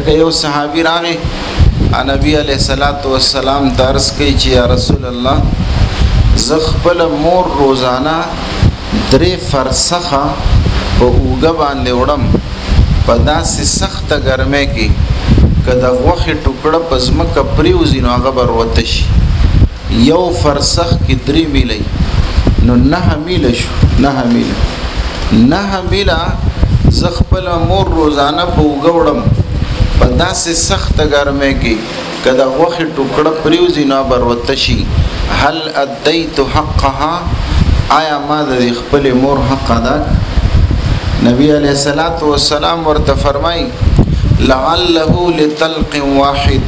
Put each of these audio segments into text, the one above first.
لکه یو صحابي راغی نبی علیہ الصلوۃ والسلام ته عرض کوي چې یا رسول الله زه خپل مور روزانه 3 فرسخه په اوږه باندې وړم په داسې سخته ګرمۍ کې که د غوښې ټوکړه په ځمکه پریوځي نو هغه به وروته شي. یو فرسخ کې 3 میله نو 9 میله شو. 9 میله زه خپل مور روزانه په اوږه وړم په داسې سخته ګرمۍ کې که د غوښې ټوکړه پریوځي نو به وروته شي. هل ادیت حقها، آیا ما د خپل مور حق ادا؟ نبی علیہ الصلوۃ والسلام ورته فرمای لعله لطلق واحد،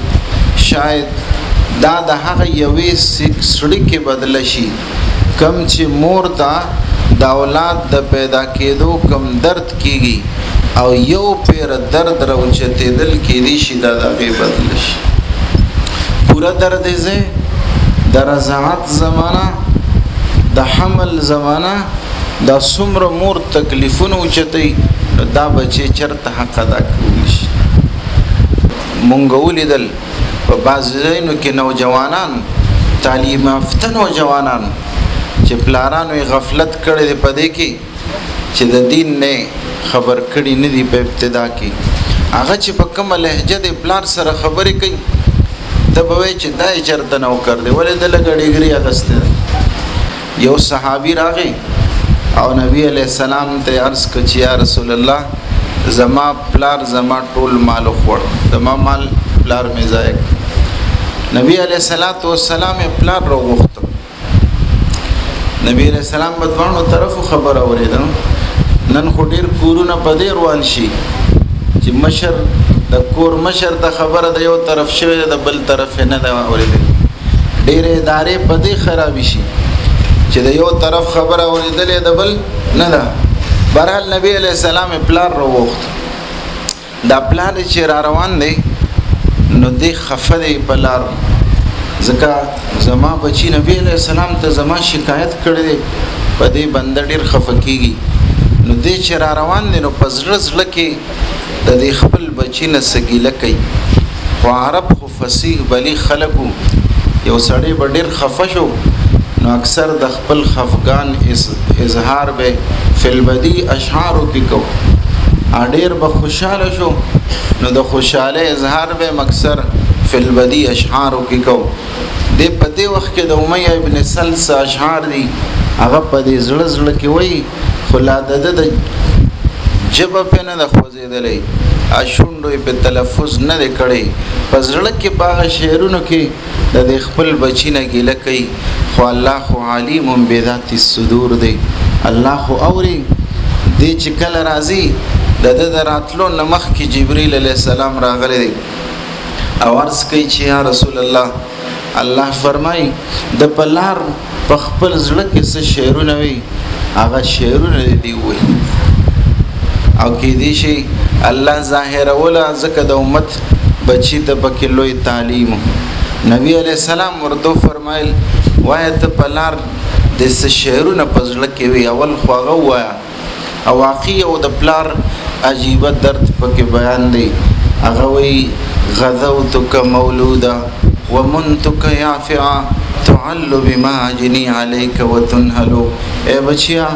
شاید دا د هغه یوې سړي کې بدل شي کم چې مور ته د اولاد د پیدا کېدو کم درد کیږي او یو پیر درد راوچتېدل کېدی شي دا د هغې بدل شي. پوره درد یې د رضاعت زمانه، د حمل زمانه، دا څومره مور تکلیفونه اوچتوي نو دا بچی چرته حق ادا کولی شي. مونږ ولیدل په بعضې ځایونو کې نوجوانان، تعلیم یافته نوجوانان چې پلارانو یې غفلت کړی دی په دې کې چې د دین نه خبر کړي نه دي په ابتدا کې. هغه چې په کومه لهجه د پلار سره خبرې کوي ته به وایې چې دا یې چېرته نوکر دی، ولې ده لږه ډیګري اخیستی دی. یو صحابي راغی او نبی علیہ السلام ته عرض کړ چې یا رسول الله زما پلار زما ټول مال خوړ، زما مال پلار مې ضایع کړ. نبی علیہ الصلوۃ والسلام پلار راوغوښته. نبی علیہ السلام په دوانو طرفو خبر اورېده. نن خو ډېر کورونه په دې روان شي چې مشر د کور مشر ته خبره د یو طرف شوې د بل طرف نه ده اورېدلې. ډېرې ادارې په دې خرابې شي چې د یو طرف خبره اورېدلې د بل نه ده. بهرحال نبی علیہ السلام پلار راوغوښت. دا پلار چې را روان دی نو دی خفه دی په لار، ځکه زما بچی نبی علیہ السلام ته زما شکایت کړی دی، په دې بنده ډېر خفه کېږي. نو دی چې را روان دی نو په زړه کې د دې خپل بچی نه څه ګیله کوي. خو عرب خو فصیح بلیغ خلک وو، یو سړی به ډېر خفه شو نو اکثر د خپل خفګان اظهار به فلبدی اشعارو کې کو. ډېر به خوشحاله شو نو د خوشحاله اظهار به اکثر فلبدی اشعارو کې کو. د په دې وخت کې د امیہ ابن سلس اشعار دي، هغه په دې زړه کې وایي خو لا د ژبه پې نه ده خوځېدلی، شونډو یې په تلفظ نه دی کړی، په زړه کې په هغه شعرونو کې د دې خپل بچي نه ګیله کوي. خو الله خو علیم بذات الصدور دی، الله خو اوري. دی چې کله راځي د ده د راتلو نه مخکې جبریل علیه السلام راغلی دی او عرض کوي چې یا رسول الله، الله فرمایي د په لار په خپل زړه کې څه شعرونه وي هغه شعرونه دی وایي او کېدای شي الله ظاهروله ځکه د امت بچي ته پکې لوی تعلیم. نبی علیہ السلام ورته فرمایل وایه ته په لار د څه شعرونه په زړه کې وي اول خو هغه ووایه. او واقعي او د پلار عجیبه درد پکې بیان دی. هغه وایي غذوتک مولودا ومنتک یافعا تعل بما اجنی علیک وتنهلو. ای بچیا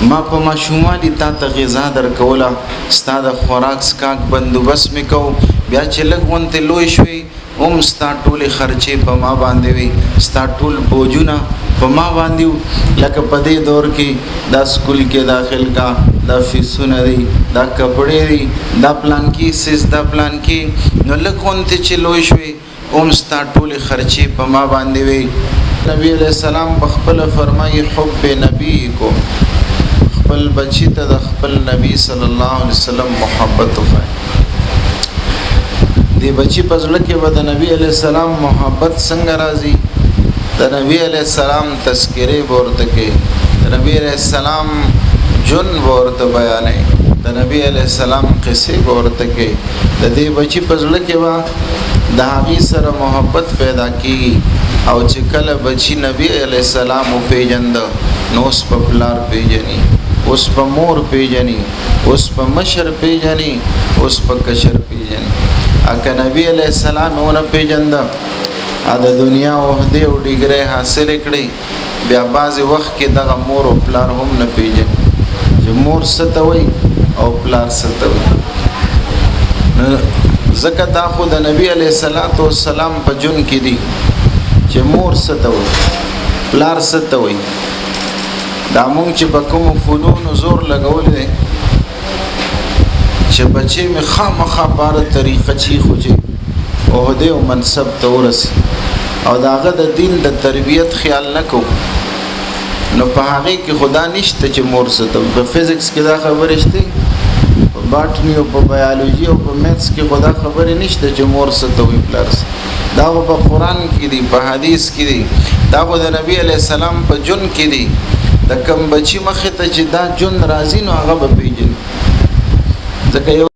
ما په ماشوموالي تا ته غذا درکوله، ستا د خوراک سکاک بندوبست مې کو، بیا چې لږ غونتې لوی شوې هم ستا ټولې خرچې په ما باندې وي، ستا ټول بوجونه په ما باندې وو. لکه په دې دور کې دا سکول کې داخل کا، دا فیسونه دی، دا کپړې دي، دا پلان کې سیس، دا پلان کې، نو لږ غونتې چې لوی شوې هم ستا ټولې خرچې په ما باندې وي. نبی علیہ السلام په خپل فرمایي حب نبی کو، خپل بچی ته د خپل نبی صلی الله علیه وسلم محبت وکړي. دی بچی په زړه کې به د نبی علیہ السلام محبت څنګه راځي؟ د نبی علیہ السلام تذکرې به ورته کوي، د نبی علیہ السلام جون به ورته بیانوي، د نبی علیہ السلام قصې به ورته کوي. د دې بچی په زړه کې به د هغې سره محبت پیدا کېږي. او چې کله بچی نبی علیہ السلام وپېژنده نو اوس په پلار پېژني، اوس په مور پېژني، اوس په مشر پېژني، اوس په کشر پېژني. اکه نبی علیہ السلام ونه پیژنده ا د دنیا وحده او ډیګری حاصل کړي بیا بعض وخت کې دغه مور او پلار هم نه پیژن چې مور ستوي او پلار ستوي زکه دا خو د نبی علیہ الصلوۃ والسلام په جون کې دي چې مور ستوي پلار ستوي دا مونږ چې په کوم فنون زور لګول دي چې بچي می خامخا بار طریقه چی خوځي او دې او منصب تورس او داغه د دین د تربیت خیال نکو نو په هغه کې خدا نشته چې مور ستو په فزکس کې دا خبره شته په باټنی او په بیولوژي او په میتھس کې خدا خبره نشته چې مور ستو وي پلرس دا په قران کې دي په حدیث کې دي دا د نبی علی السلام په جون کې دي د کم بچی مخه ته چې دا جون راځي نو هغه به پیژني ځکه